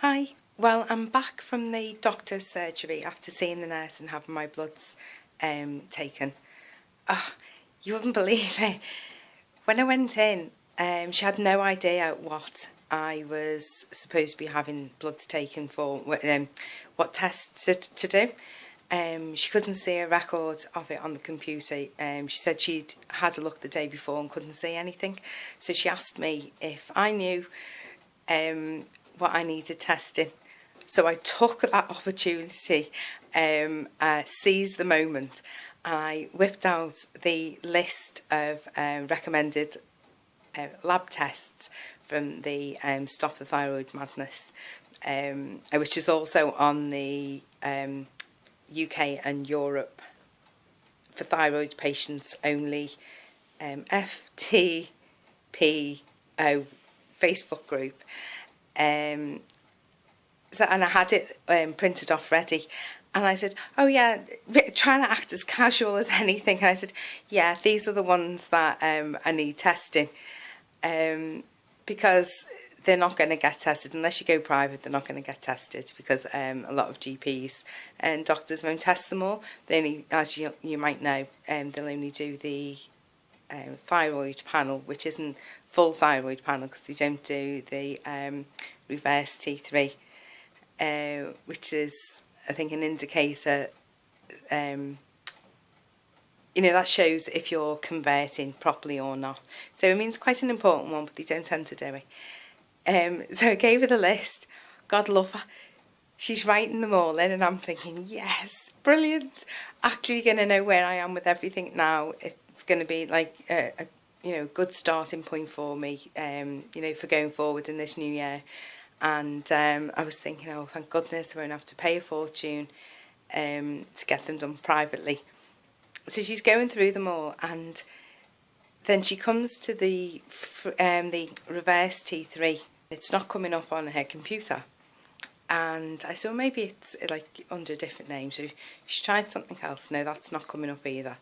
Hi, well, I'm back from the doctor's surgery after seeing the nurse and having my bloods taken. Oh, you wouldn't believe it. When I went in, she had no idea what I was supposed to be having bloods taken for, what tests to do. She couldn't see a record of it on the computer. She said she'd had a look the day before and couldn't see anything. So she asked me if I knew what I needed testing. So I took that opportunity, seized the moment, and I whipped out the list of recommended lab tests from the Stop the Thyroid Madness, which is also on the UK and Europe for thyroid patients only FTPO Facebook group. And I had it printed off ready, and I said, oh yeah, trying to act as casual as anything, and I said, yeah, these are the ones that I need testing, because they're not going to get tested unless you go private. They're not going to get tested because a lot of GPs and doctors won't test them all. They only, as you might know, they'll only do the thyroid panel, which isn't full thyroid panel, because they don't do the reverse T3, which is, I think, an indicator, that shows if you're converting properly or not. So it means quite an important one, but they don't tend to do it. So I gave her the list. God love her. She's writing them all in, and I'm thinking, yes, brilliant. Actually going to know where I am with everything now. It's going to be like a good starting point for me, for going forward in this new year. And I was thinking, oh, thank goodness I won't have to pay a fortune to get them done privately. So she's going through them all, and then she comes to the reverse T3. It's not coming up on her computer. And I said, well, maybe it's like under a different name. So she tried something else. No, that's not coming up either.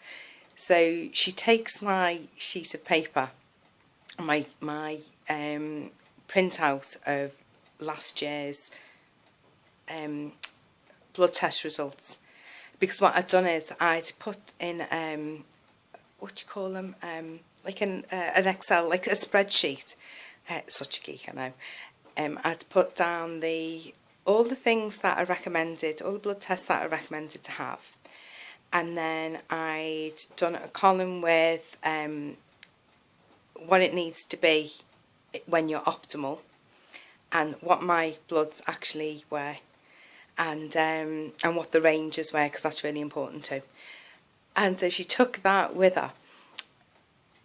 So she takes my sheet of paper, my printout of last year's blood test results, because what I'd done is I'd put in what do you call them, like an Excel, like a spreadsheet. Such a geek, I know. I'd put down all the things that are recommended, all the blood tests that are recommended to have, and then I'd done a column with what it needs to be when you're optimal, and what my bloods actually were, and what the ranges were, because that's really important too. And so she took that with her,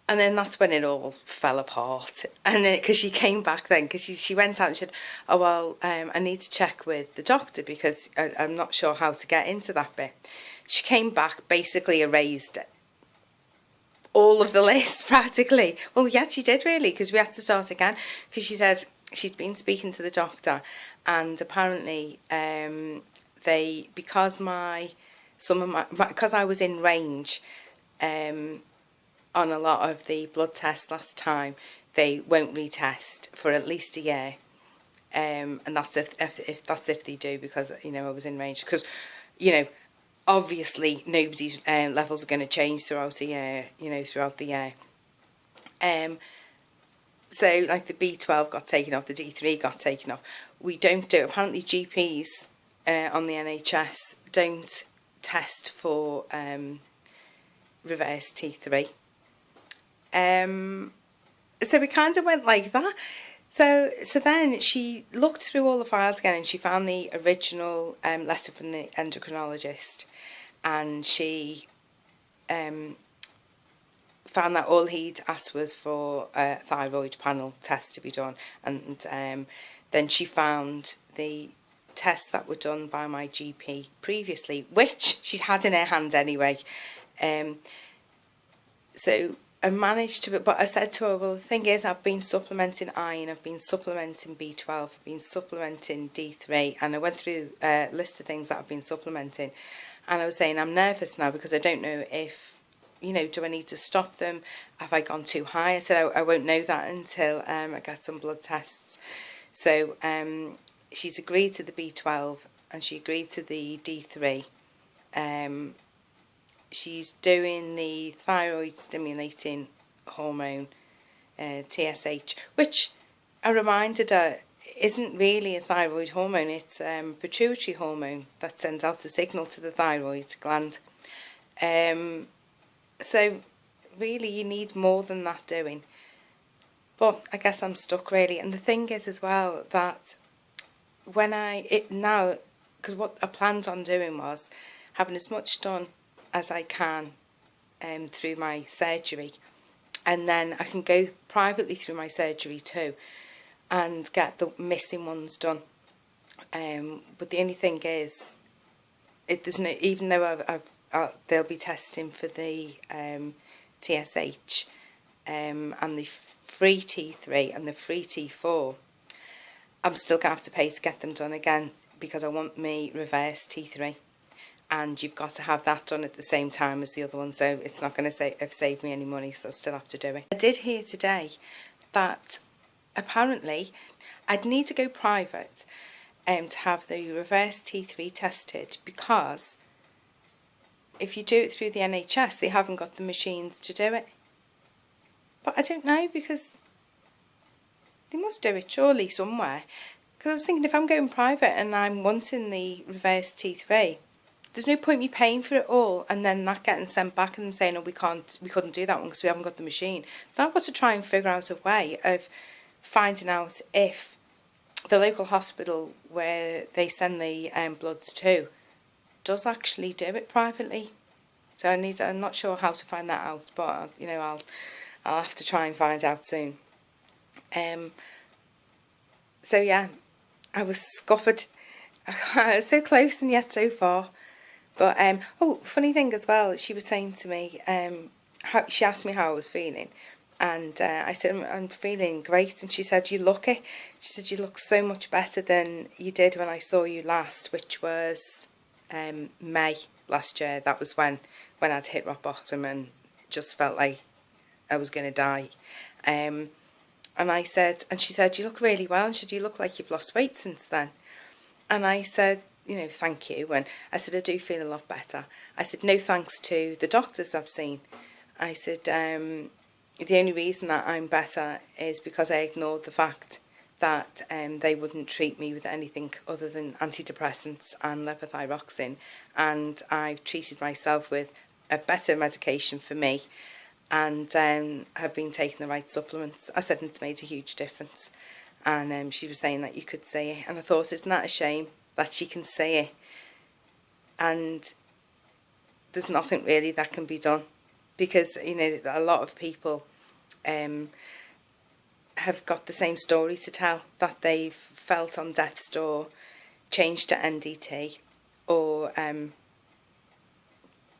and then that's when it all fell apart. And then, because she came back then, because she went out and she said, oh well, I need to check with the doctor because I'm not sure how to get into that bit. She came back, basically erased all of the list practically. Well, yeah, she did really, because we had to start again, because she said she'd been speaking to the doctor, and apparently because I was in range on a lot of the blood tests last time, they won't retest for at least a year, and that's if they do, because I was in range, because obviously nobody's levels are going to change throughout the year, so like the B12 got taken off, the D3 got taken off. We don't do, apparently GPs on the NHS don't test for reverse T3. So we kind of went like that. So then she looked through all the files again, and she found the original letter from the endocrinologist, and she found that all he'd asked was for a thyroid panel test to be done, and then she found the tests that were done by my GP previously, which she'd had in her hand anyway. So I managed to, but I said to her, well, the thing is, I've been supplementing iron, I've been supplementing B12, I've been supplementing D3, and I went through a list of things that I've been supplementing, and I was saying I'm nervous now because I don't know if, do I need to stop them? Have I gone too high? I said I won't know that until I get some blood tests. So she's agreed to the B12 and she agreed to the D3. She's doing the thyroid stimulating hormone, TSH, which I reminded her isn't really a thyroid hormone, it's pituitary hormone that sends out a signal to the thyroid gland. So really you need more than that doing. But I guess I'm stuck really. And the thing is as well that when because what I planned on doing was having as much done as I can through my surgery, and then I can go privately through my surgery too and get the missing ones done. But the only thing is, there's no, even though they'll be testing for the TSH and the free T3 and the free T4, I'm still going to have to pay to get them done again because I want me reverse T3. And you've got to have that done at the same time as the other one, so it's not going to save me any money, so I still have to do it. I did hear today that apparently I'd need to go private to have the reverse T3 tested, because if you do it through the NHS, they haven't got the machines to do it. But I don't know, because they must do it surely somewhere. Because I was thinking, if I'm going private and I'm wanting the reverse T3, there's no point me paying for it all and then that getting sent back and them saying, oh, we couldn't do that one because we haven't got the machine. So I've got to try and figure out a way of finding out if the local hospital where they send the bloods to does actually do it privately. So I'm not sure how to find that out, but you know, I'll have to try and find out soon. So yeah, I was scuppered. I was so close and yet so far. But oh, funny thing as well, she was saying to me, she asked me how I was feeling, and I said I'm feeling great, and she said, you look it. She said, you look so much better than you did when I saw you last, which was May last year. That was when I'd hit rock bottom and just felt like I was going to die. And I said, and she said, you look really well, and she said, you look like you've lost weight since then. And I said, you know, thank you. And I said, I do feel a lot better. I said, no thanks to the doctors I've seen. I said, the only reason that I'm better is because I ignored the fact that they wouldn't treat me with anything other than antidepressants and levothyroxine. And I've treated myself with a better medication for me, and have been taking the right supplements. I said, it's made a huge difference. And she was saying that you could see it. And I thought, isn't that a shame that she can see it and there's nothing really that can be done? Because, you know, a lot of people have got the same story to tell, that they've felt on death's door, changed to NDT, or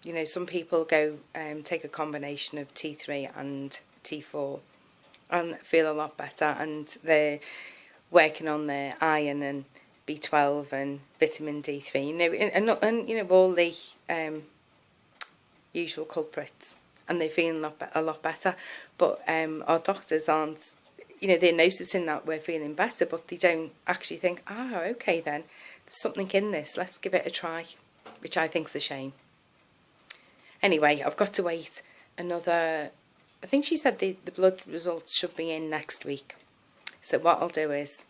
you know, some people go take a combination of T3 and T4 and feel a lot better, and they're working on their iron and B12 and vitamin D3, you know, and you know, all the usual culprits, and they're feeling a lot better. But our doctors aren't, you know, they're noticing that we're feeling better, but they don't actually think, okay then, there's something in this, let's give it a try, which I think's a shame. Anyway, I've got to wait another, I think she said the blood results should be in next week. So what I'll do is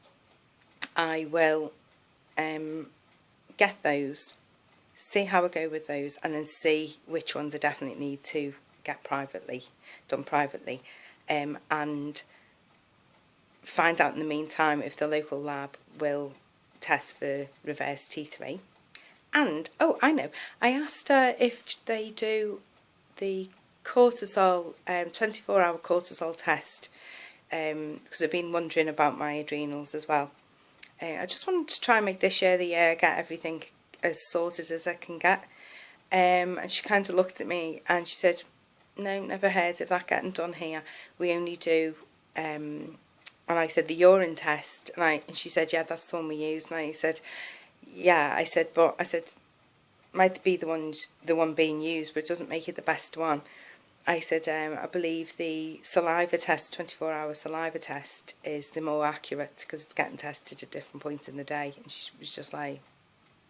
I will get those, see how I go with those, and then see which ones I definitely need to get done privately, and find out in the meantime if the local lab will test for reverse T3. And, oh, I know, I asked her if they do the cortisol, 24-hour cortisol test, because I've been wondering about my adrenals as well. I just wanted to try and make this year the year I get everything as sorted as I can get. And she kind of looked at me and she said, no, never heard of that getting done here. We only do, and I said, the urine test. And she said, yeah, that's the one we use. And I said, yeah, I said, might be the one being used, but it doesn't make it the best one. I said, I believe the saliva test, 24-hour saliva test, is the more accurate because it's getting tested at different points in the day. And she was just like,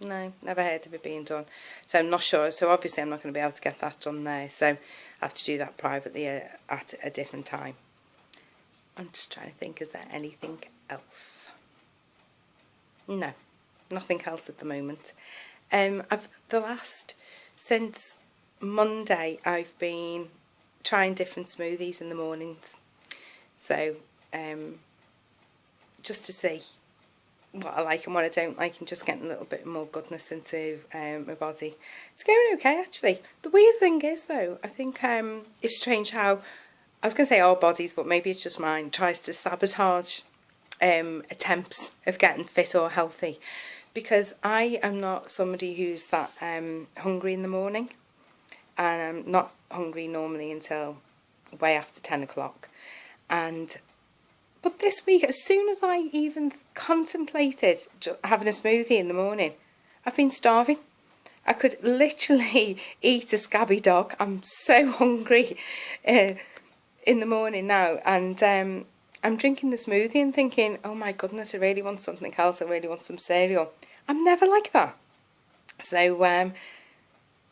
no, never heard of it being done. So I'm not sure. So obviously I'm not going to be able to get that done there. So I have to do that privately at a different time. I'm just trying to think, is there anything else? No, nothing else at the moment. Since Monday, I've been trying different smoothies in the mornings. So just to see what I like and what I don't like, and just getting a little bit more goodness into my body. It's going okay, actually. The weird thing is, though, I think it's strange how, I was going to say our bodies, but maybe it's just mine, tries to sabotage attempts of getting fit or healthy. Because I am not somebody who's that hungry in the morning. And I'm not hungry normally until way after 10 o'clock. But this week, as soon as I even contemplated having a smoothie in the morning, I've been starving. I could literally eat a scabby dog. I'm so hungry in the morning now. And I'm drinking the smoothie and thinking, oh my goodness, I really want something else. I really want some cereal. I'm never like that. So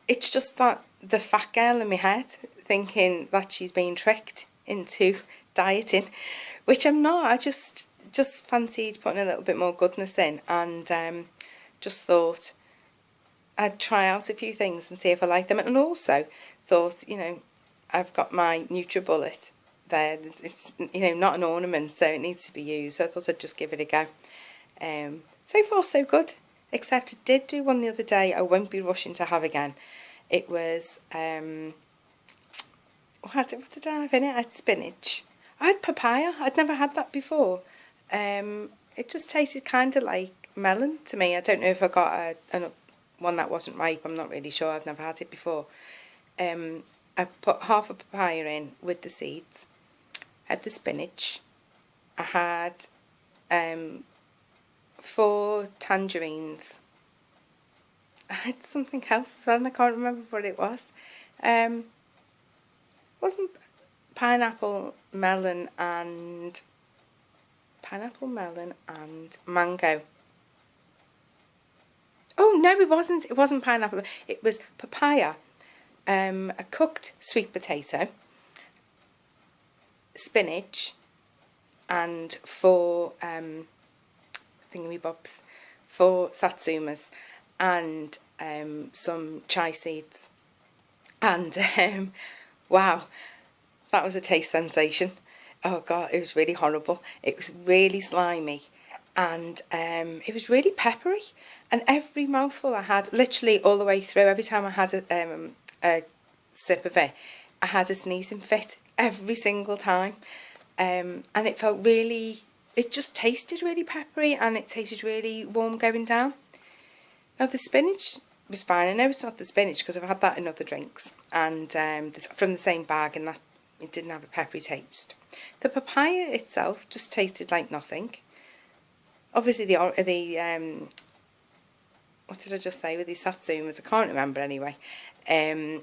it's just that the fat girl in my head thinking that she's being tricked into dieting, which I'm not. I just fancied putting a little bit more goodness in, and just thought I'd try out a few things and see if I like them. And also thought, you know, I've got my NutriBullet there. It's, you know, not an ornament, so it needs to be used. So I thought I'd just give it a go. So far, so good. Except I did do one the other day I won't be rushing to have again. It was, what did I have in it? I had spinach. I had papaya. I'd never had that before. It just tasted kind of like melon to me. I don't know if I got one that wasn't ripe. I'm not really sure. I've never had it before. I put half a papaya in with the seeds. I had the spinach. I had 4 tangerines. I had something else as well, and I can't remember what it was. Wasn't pineapple, melon, and mango. Oh no, it wasn't. It wasn't pineapple. It was papaya, a cooked sweet potato, spinach, and 4 thingamybobs, 4 satsumas, and some chia seeds. And wow, that was a taste sensation. Oh god, it was really horrible. It was really slimy, and it was really peppery. And every mouthful I had, literally all the way through, every time I had a sip of it, I had a sneezing fit every single time. And it felt really, it just tasted really peppery, and it tasted really warm going down. Now the spinach was fine. I know it's not the spinach because I've had that in other drinks, and from the same bag, and that it didn't have a peppery taste. The papaya itself just tasted like nothing. Obviously the what did I just say with these satsumas? I can't remember anyway. They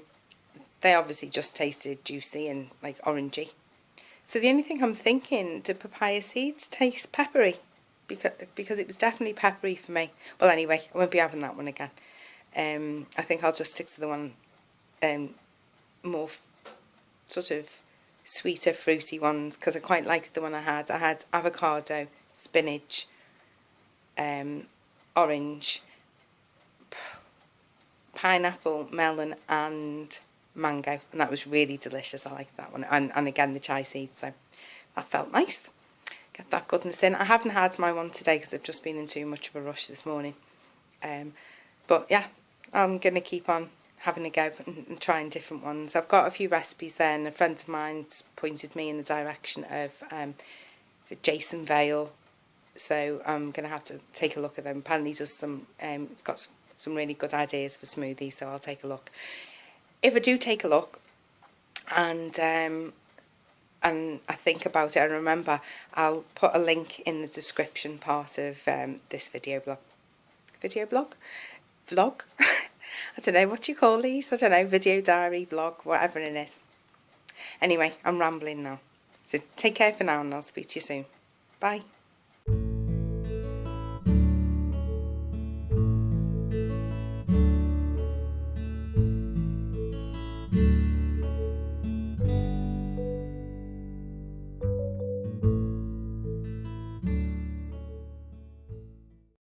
obviously just tasted juicy and like orangey. So the only thing I'm thinking, do papaya seeds taste peppery? Because it was definitely peppery for me. Well, anyway, I won't be having that one again. I think I'll just stick to the one more sort of sweeter, fruity ones, because I quite liked the one I had. I had avocado, spinach, orange, pineapple, melon, and mango, and that was really delicious. I liked that one, and again the chia seeds, so that felt nice. Get that goodness in. I haven't had my one today because I've just been in too much of a rush this morning, but yeah, I'm going to keep on having a go and trying different ones. I've got a few recipes there, and a friend of mine's pointed me in the direction of Jason Vale, so I'm going to have to take a look at them. Apparently he does some, it's got some really good ideas for smoothies, so I'll take a look. If I do take a look and I think about it and remember, I'll put a link in the description part of this vlog. I don't know what you call these. I don't know, video diary, vlog, whatever it is. Anyway, I'm rambling now. So take care for now and I'll speak to you soon. Bye.